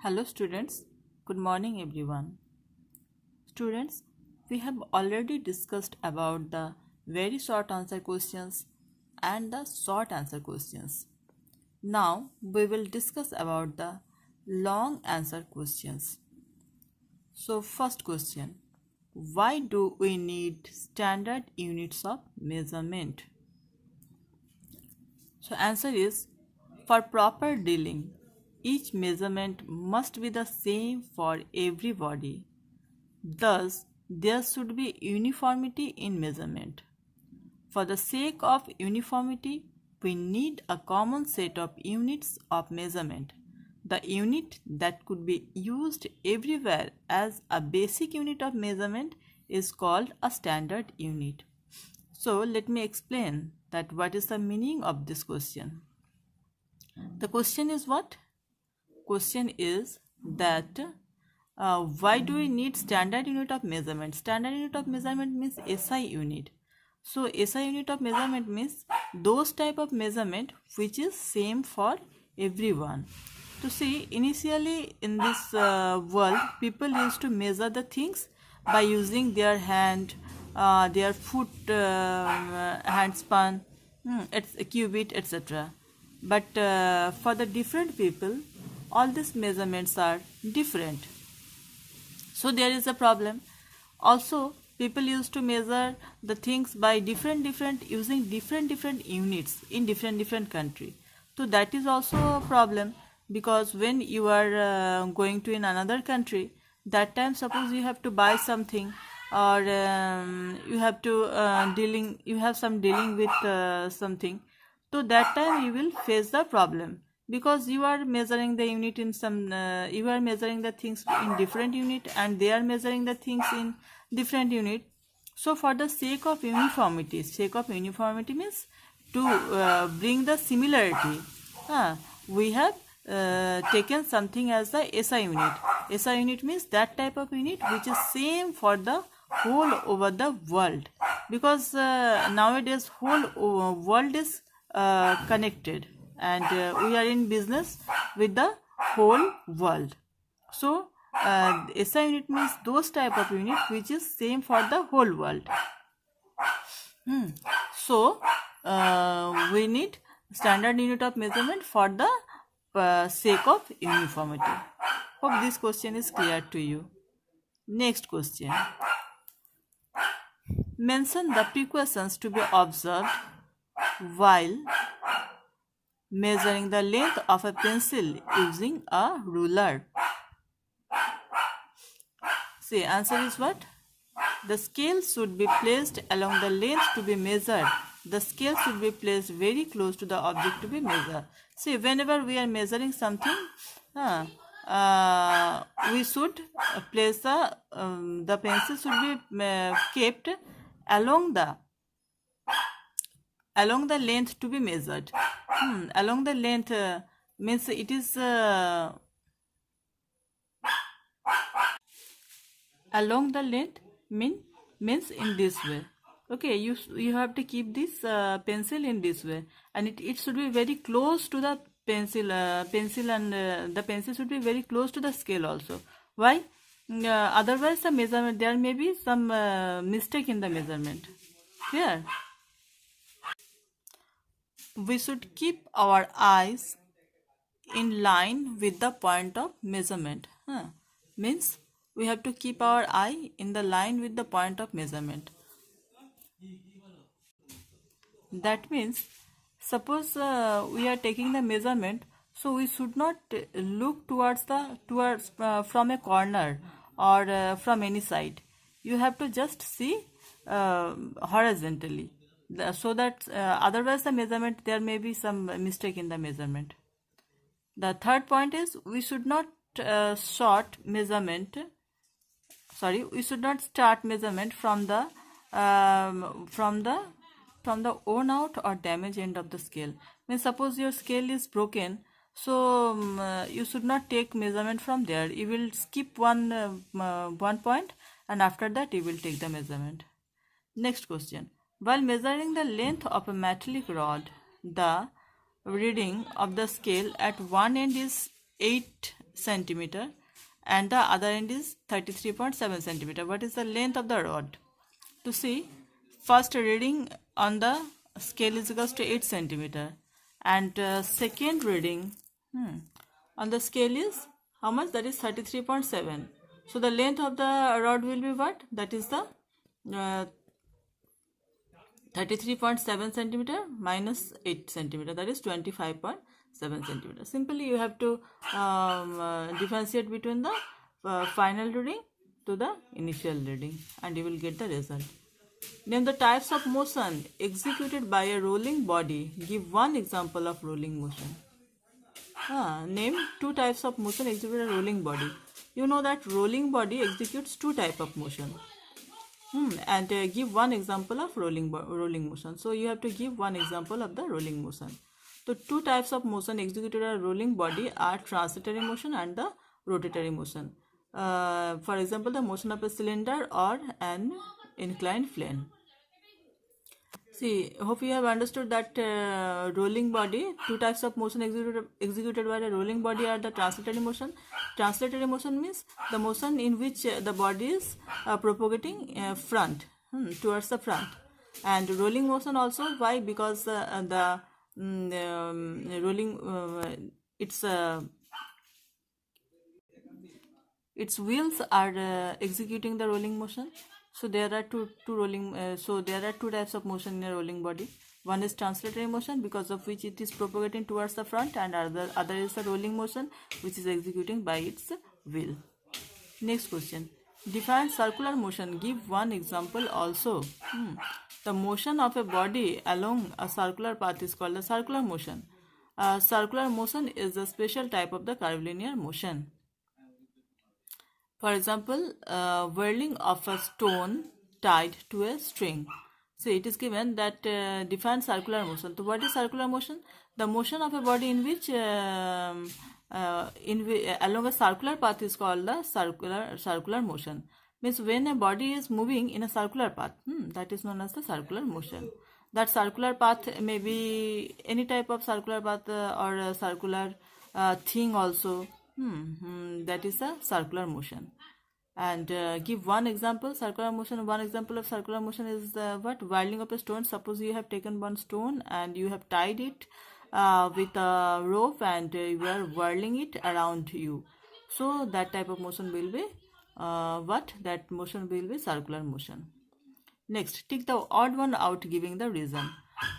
Hello students, good morning everyone. Students, we have already discussed about the very short answer questions and the short answer questions. Now we will discuss about the long answer questions. So first question, why do we need standard units of measurement? So answer is, for proper dealing, each measurement must be the same for everybody. Thus, there should be uniformity in measurement. For the sake of uniformity, we need a common set of units of measurement. The unit that could be used everywhere as a basic unit of measurement is called a standard unit. So, let me explain that what is the meaning of this question. The question is what? Question is that why do we need standard unit of measurement? Standard unit of measurement means SI unit. So SI unit of measurement means those type of measurement which is same for everyone. To see, initially in this world, people used to measure the things by using their hand, their foot, hand span, it's a cubit, etc. But for the different people, all these measurements are different. So there is a problem. Also, people used to measure the things by different using different units in different country. So that is also a problem, because when you are going to in another country, that time suppose you have to buy something, or you have to you have some dealing with something. So that time you will face the problem, because you are measuring the unit in some you are measuring the things in different unit and they are measuring the things in different unit. So for the sake of uniformity means to bring the similarity, we have taken something as the SI unit. SI unit means that type of unit which is same for the whole over the world, because nowadays whole world is connected, and we are in business with the whole world. So SI unit means those type of unit which is same for the whole world. So we need standard unit of measurement for the sake of uniformity. Hope this question is clear to you. Next question. Mention the precautions to be observed while measuring the length of a pencil using a ruler. See, answer is what? The scale should be placed along the length to be measured. The scale should be placed very close to the object to be measured. See, whenever we are measuring something, we should place the pencil should be kept along the length to be measured. Along the length means it is along the length means in this way. Okay, you have to keep this pencil in this way, and it should be very close to the pencil and the pencil should be very close to the scale also. Why? Otherwise the measurement, there may be some mistake in the measurement. Here we should keep our eyes in line with the point of measurement. Means we have to keep our eye in the line with the point of measurement. That means, suppose we are taking the measurement, so we should not look towards from a corner or from any side. You have to just see horizontally, so that otherwise the measurement, there may be some mistake in the measurement. The third point is, we should not start measurement from the worn out or damaged end of the scale. Means suppose your scale is broken, so you should not take measurement from there. You will skip one point, and after that you will take the measurement. Next question. While measuring the length of a metallic rod, the reading of the scale at one end is 8 centimeter and the other end is 33.7 centimeter. What is the length of the rod? To see, first reading on the scale is equals to 8 centimeter and second reading on the scale is how much? That is 33.7. So the length of the rod will be what? That is the 33.7 centimeter minus 8 centimeter, that is 25.7 centimeter. Simply you have to differentiate between the final reading to the initial reading and you will get the result. Name the types of motion executed by a rolling body. Give one example of rolling motion. Name two types of motion executed by a rolling body. You know that rolling body executes two types of motion. And give one example of rolling motion. So you have to give one example of the rolling motion. So two types of motion executed by a rolling body are translatory motion and the rotatory motion. For example, the motion of a cylinder or an inclined plane. See, hope you have understood that rolling body, two types of motion executed by the rolling body are the translatory motion. Translatory motion means the motion in which the body is propagating front, towards the front. And rolling motion also, why? Because the rolling, its wheels are executing the rolling motion. So there are two types of motion in a rolling body. One is translatory motion, because of which it is propagating towards the front, and other is the rolling motion, which is executing by its wheel. Next question. Define circular motion. Give one example also. The motion of a body along a circular path is called the circular motion. Circular motion is a special type of the curvilinear motion. For example, whirling of a stone tied to a string. So it is given that defines circular motion. So what is circular motion? The motion of a body in which along a circular path is called the circular motion. Means when a body is moving in a circular path, that is known as the circular motion. That circular path may be any type of circular path or a circular thing also. That is a circular motion. And give one example. Circular motion. One example of circular motion is what? Whirling of a stone. Suppose you have taken one stone and you have tied it with a rope and you are whirling it around you. So that type of motion will be what? That motion will be circular motion. Next, take the odd one out, giving the reason.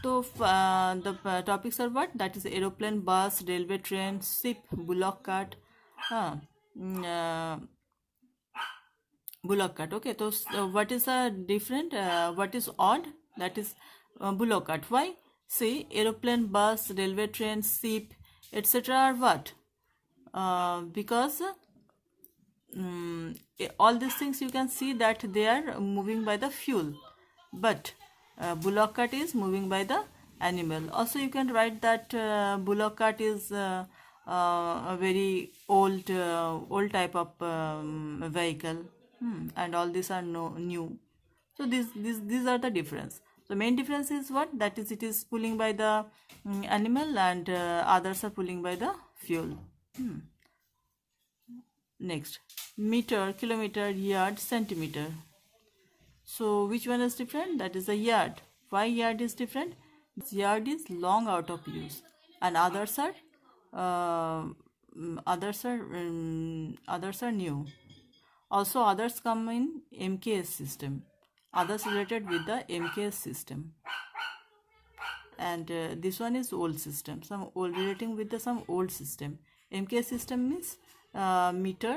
So the topics are what? That is aeroplane, bus, railway train, ship, bullock cart. Bullock cart. Okay, so what is different? What is odd? That is bullock cart. Why? See, aeroplane, bus, railway train, ship, etc. are what? Because all these things you can see that they are moving by the fuel, but bullock cart is moving by the animal. Also you can write that bullock cart is a very old type of vehicle, and all these are new. So these are the difference. So main difference is what? That is, it is pulling by the animal, and others are pulling by the fuel. Next, meter, kilometer, yard, centimeter. So which one is different? That is a yard. Why yard is different? Yard is long out of use, and others are new. Also others come in MKS system. Others related with the MKS system. And this one is old system. Some old relating with some old system. MKS system means meter,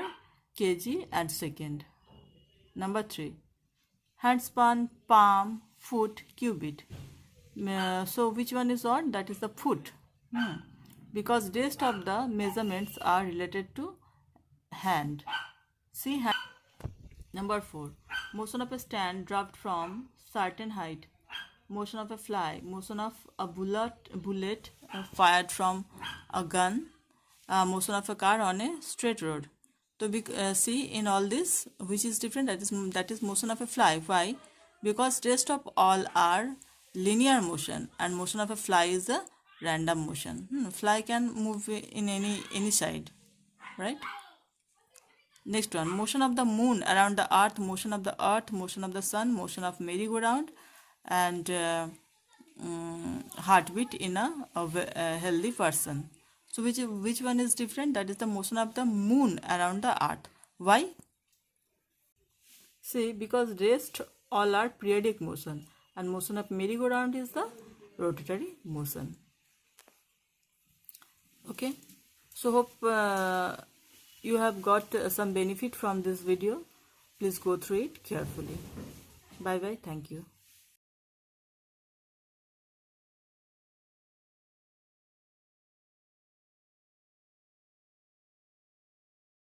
kg and second. Number 3. Handspan, palm, foot, cubit. So which one is odd? That is the foot. Because rest of the measurements are related to hand. See hand. Number 4. Motion of a stand dropped from certain height. Motion of a fly. Motion of a bullet fired from a gun. Motion of a car on a straight road. So we see in all this which is different. That is motion of a fly. Why? Because rest of all are linear motion, and motion of a fly is a random motion. Fly can move in any side. right? Next one, motion of the moon around the earth, motion of the earth, motion of the sun, motion of merry-go-round, and heartbeat in a healthy person. So which one is different? That is the motion of the moon around the earth. Why? See, because rest all are periodic motion, and motion of merry-go-round is the rotatory motion. Okay, so hope you have got some benefit from this video. Please go through it carefully. Bye bye. Thank you.